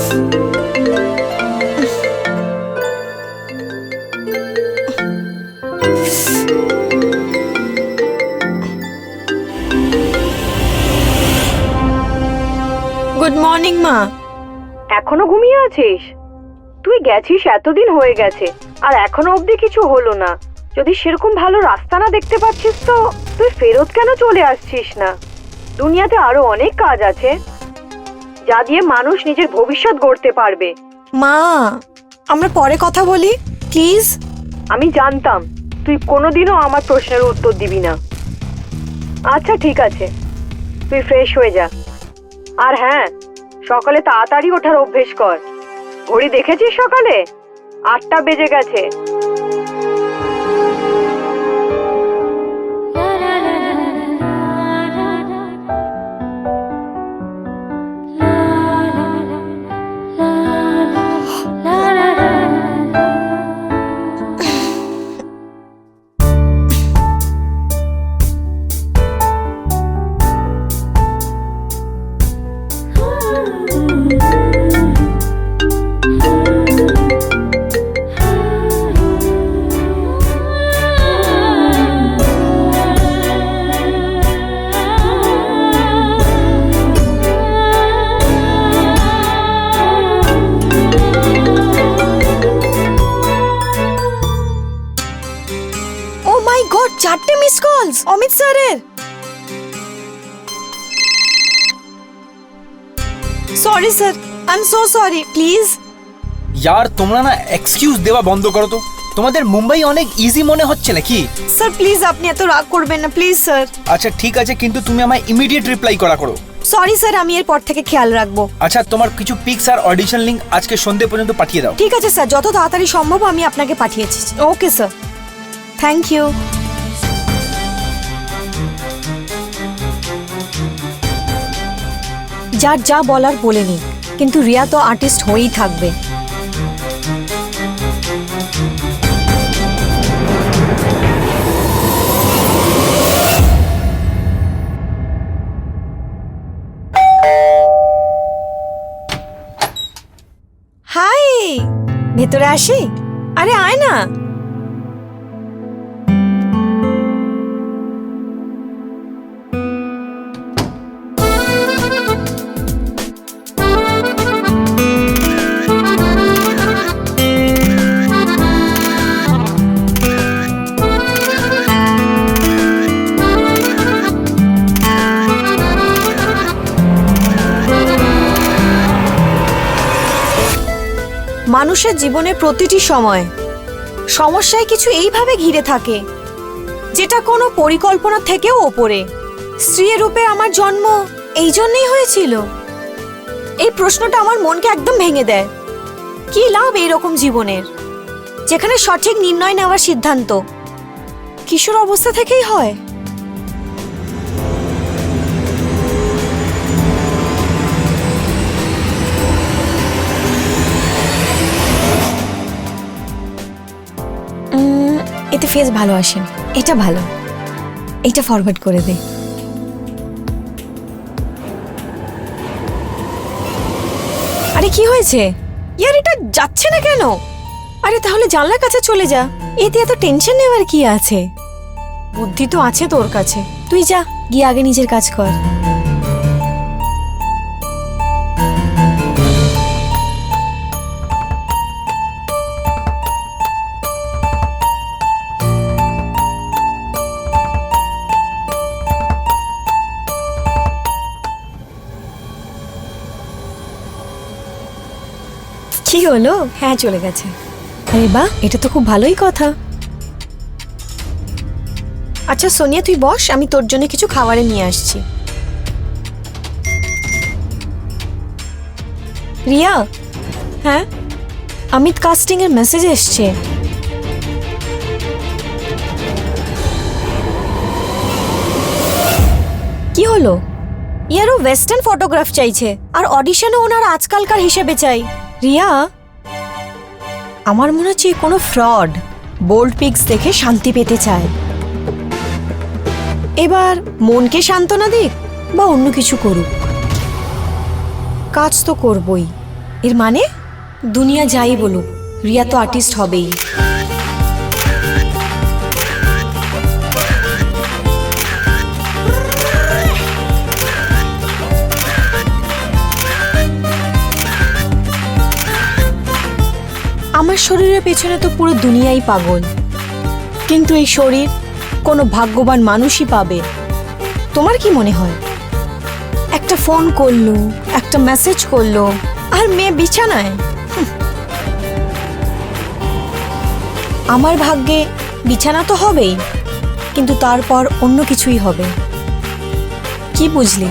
Good morning মা। এখনো ঘুমিয়ে আছিস? তুই গেছিস এতদিন হয়ে গেছে আর এখনো অবধি কিছু হলো না। যদি সেরকম ভালো রাস্তা না দেখতে পাচ্ছিস তো তুই ফেরত কেন চলে আসছিস না? দুনিয়াতে আরো অনেক কাজ আছে যা দিয়ে মানুষ নিজের ভবিষ্যৎ গড়তে পারবে। মা, আমরা পরে কথা বলি প্লিজ। আমি জানতাম তুই কোনোদিনও আমার প্রশ্নের উত্তর দিবি না। আচ্ছা ঠিক আছে, তুই ফ্রেশ হয়ে যা। আর হ্যাঁ, সকালে তাড়াতাড়ি ওঠার অভ্যেস কর। ঘড়ি দেখেছিস সকালে 8টা বেজে গেছে। ও মাই গড, 4টে মিস কলস অমিত স্যারের। Sorry sir, I am so sorry, please. यार তোমরা না এক্সকিউজ দেওয়া বন্ধ করো তো। তোমাদের মুম্বাই অনেক ইজি মনে হচ্ছে নাকি? স্যার প্লিজ, আপনি এত রাগ করবেন না প্লিজ স্যার। আচ্ছা ঠিক আছে, কিন্তু তুমি আমায় ইমিডিয়েট রিপ্লাই করো। সরি স্যার, আমি এরপর থেকে খেয়াল রাখবো। আচ্ছা, তোমার কিছু পিকস আর অডিশন লিংক আজকে সন্ধ্যে পর্যন্ত পাঠিয়ে দাও। ঠিক আছে স্যার, যত তাড়াতাড়ি সম্ভব আমি আপনাকে পাঠিয়েছি। Okay sir, thank you. যার যা বলার বলে নি, কিন্তু রিয়া তো আর্টিস্ট হয়েই থাকবে। হাই, ভেতরে আসি? আরে আয় না। মানুষের জীবনে প্রতিটি সময় সমস্যায় কিছু এইভাবে ঘিরে থাকে যেটা কোনো পরিকল্পনা থেকেও ওপরে। স্ত্রীর রূপে আমার জন্ম এই জন্যই হয়েছিল? এই প্রশ্নটা আমার মনকে একদম ভেঙে দেয়। কি লাভ এইরকম জীবনের, যেখানে সঠিক নির্ণয় নেওয়ার সিদ্ধান্ত কিশোর অবস্থা থেকেই হয়? এতে ফেস ভালো আসে, এটা ভালো, এটা ফরওয়ার্ড করে দে। আরে কি হয়েছে ইয়ার, এটা যাচ্ছে না কেন? আরে তাহলে জানলার কাছে চলে যা, এতে এত টেনশন নেওয়ার কি আছে? বুদ্ধি তো আছে তোর কাছে, তুই যা গিয়ে আগে নিজের কাজ কর। কি হলো? হ্যাঁ চলে গেছে। আরে বাহ, এটা তো খুব ভালোই কথা। আচ্ছা সোনিয়া তুই বস, আমি তোর জন্য কিছু খাবারে নিয়ে আসছি। রিয়া, হ্যাঁ অমিত কাস্টিং এর মেসেজ এসছে। কি হলো? ইয়ারও ওয়েস্টার্ন ফটোগ্রাফ চাইছে আর অডিশনও ওনার আজকালকার হিসেবে চাই। রিয়া, আমার মনে হচ্ছে কোনো ফ্রড বোল্ড পিক্স দেখে শান্তি পেতে চায়। এবার মনকে সান্ত্বনা দিক বা অন্য কিছু করুক, কাজ তো করবই। এর মানে দুনিয়া যাই বলুক, রিয়া তো আর্টিস্ট হবেই। আমার শরীরের পেছনে তো পুরো দুনিয়াই পাগল, কিন্তু এই শরীর কোনো ভাগ্যবান মানুষই পাবে। তোমার কি মনে হয়? একটা ফোন করলো, একটা মেসেজ করলো, আর মেয়ে বিছানায়। আমার ভাগ্যে বিছানা তো হবেই, কিন্তু তারপর অন্য কিছুই হবে। কি বুঝলি?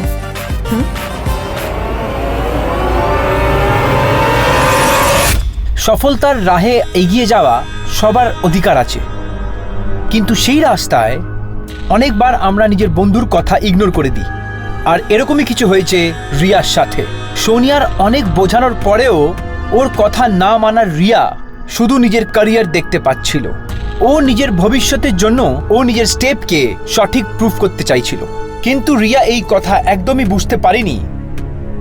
সফলতার রাহে এগিয়ে যাওয়া সবার অধিকার আছে, কিন্তু সেই রাস্তায় অনেকবার আমরা নিজের বন্ধুর কথা ইগনোর করে দিই। আর এরকমই কিছু হয়েছে রিয়ার সাথে। সোনিয়ার অনেক বোঝানোর পরেও ওর কথা না মানার রিয়া শুধু নিজের ক্যারিয়ার দেখতে পাচ্ছিল। ও নিজের ভবিষ্যতের জন্য ও নিজের স্টেপকে সঠিক প্রুফ করতে চাইছিল, কিন্তু রিয়া এই কথা একদমই বুঝতে পারেনি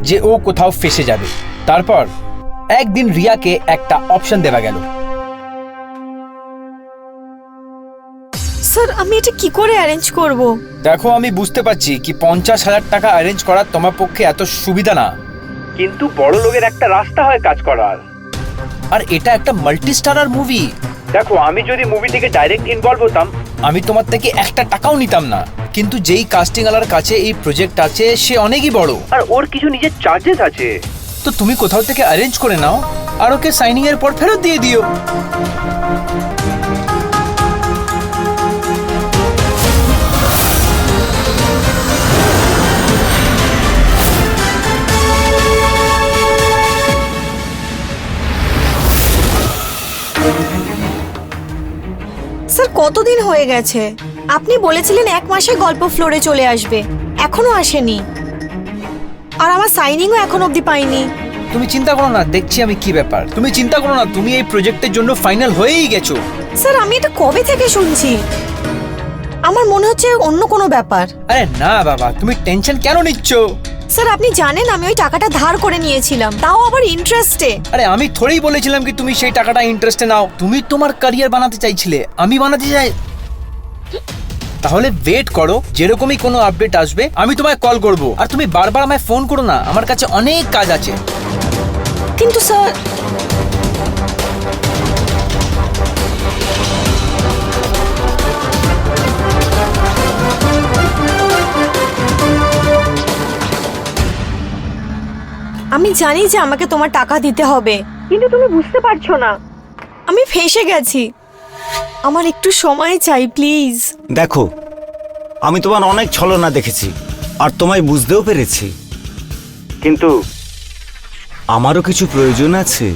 যে ও কোথাও ফেঁসে যাবে। তারপর একদিন রিয়াকে একটা অপশন দেওয়া গেল। স্যার, আমি এটা কি করে অ্যারেঞ্জ করব? দেখো, আমি বুঝতে পারছি কি 50,000 টাকা অ্যারেঞ্জ করা তোমার পক্ষে এত সুবিধা না, কিন্তু বড় লোকের একটা রাস্তা হয় কাজ করার। আর এটা একটা মাল্টি স্টারার মুভি। দেখো, আমি যদি মুভি থেকে ডাইরেক্ট ইনভলভ হতাম, আমি তোমার থেকে একটা টাকাও নিতাম না, কিন্তু যেই কাস্টিং ওয়ালার কাছে এই প্রজেক্ট আছে সে অনেকই বড়, আর ওর কিছু নিজের চার্জেস আছে। তো তুমি কোথাও থেকে অ্যারেঞ্জ করে নাও আর ওকে সাইনিং এর পর ফেরত দিয়ে দিও। স্যার, কতদিন হয়ে গেছে? আপনি বলেছিলেন 1 মাসে গল্প ফ্লোরে চলে আসবে, এখনো আসেনি। আর আমার সাইনিংও এখন অবধি পাইনি। তুমি চিন্তা করো না, দেখছি আমি কি ব্যাপার। তুমি চিন্তা করো না, তুমি এই প্রজেক্টের জন্য ফাইনাল হয়েই গেছো। স্যার, আমি এটা কবে থেকে শুনছি? আমার মনে হচ্ছে অন্য কোনো ব্যাপার। আরে না বাবা, তুমি টেনশন কেন নিচ্ছ? স্যার, আপনি জানেন আমি ওই টাকাটা ধার করে নিয়েছিলাম, তাও আবার ইন্টারেস্টে। আরে আমি থোড়েই বলেছিলাম কি তুমি সেই টাকাটা ইন্টারেস্টে নাও। তুমি তোমার ক্যারিয়ার বানাতে চাইছিলে, আমি বানাতে চাই। তাহলে ওয়েট করো, যেরকমই কোনো আপডেট আসবে আমি তোমায় কল করব। আর তুমি বারবার আমায় ফোন করো না, আমার কাছে অনেক কাজ আছে। কিন্তু স্যার, আমি জানি যে আমাকে তোমার টাকা দিতে হবে, কিন্তু তুমি বুঝতে পারছো না। আমি ফেঁসে গেছি। আমার একটু সময় চাই প্লিজ। দেখো, আমি তোমার অনেক ছলনা দেখেছি আর তোমায় বুঝতেও পেরেছি, কিন্তু আমারও কিছু প্রয়োজন আছে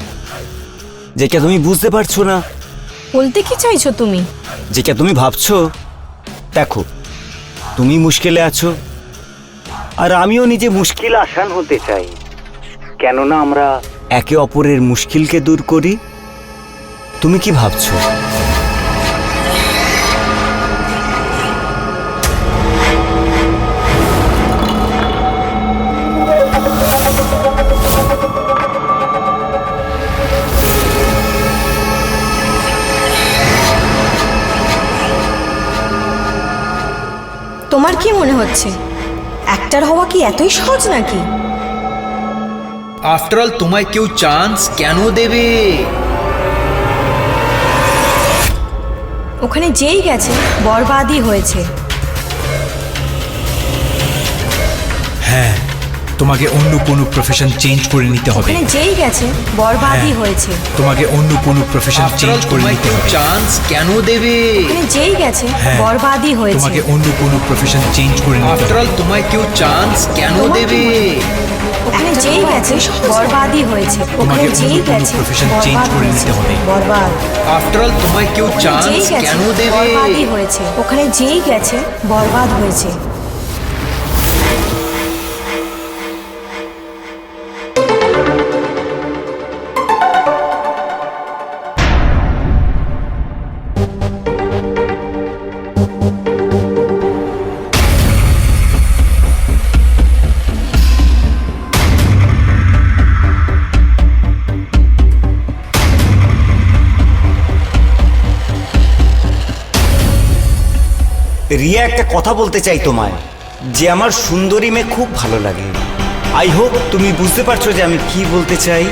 যেটা তুমি বুঝতে পারছো না, বলতে কি চাইছো তুমি? যেটা তুমি ভাবছো। দেখো, তুমি মুশকিলে আছো আর আমিও নিজে মুশকিল আসান হতে চাই, কেননা আমরা একে অপরের মুশকিলকে দূর করি। তুমি কি ভাবছো? তোমার কি মনে হচ্ছে অ্যাক্টর হওয়া কি এতই সহজ নাকি? আফটার অল তোমায় কেউ চান্স কেন দেবে? ওখানে যেই গেছে বরবাদই হয়েছে। হ্যাঁ, তোমাকে অন্য কোনো প্রফেশন চেঞ্জ করে নিতে হবে। ওখানে যেই গেছে বরবাদই হয়েছে। তোমাকে অন্য কোনো প্রফেশন চেঞ্জ করে নিতে হবে। চান্স কেন দেবে? ওখানে যেই গেছে বরবাদই হয়েছে। তোমাকে অন্য কোনো প্রফেশন চেঞ্জ করে নিতে হবে। আফটার অল তোমায় কেউ চান্স কেন দেবে? ওখানে যেই গেছে বরবাদই হয়েছে। ওখানে যেই গেছে প্রফেশন চেঞ্জ করে নিতে হবে। বরবাদ। আফটার অল তোমায় কেউ চান্স কেন দেবে? বরবাদই হয়েছে। ওখানে যেই গেছে বরবাদ হয়েছে। রিয়া, একটা কথা বলতে চাই তোমায়, যে আমার সুন্দরী মেয়ে খুব ভালো লাগে। আই হোপ তুমি বুঝতে পারছো যে আমি কি বলতে চাই।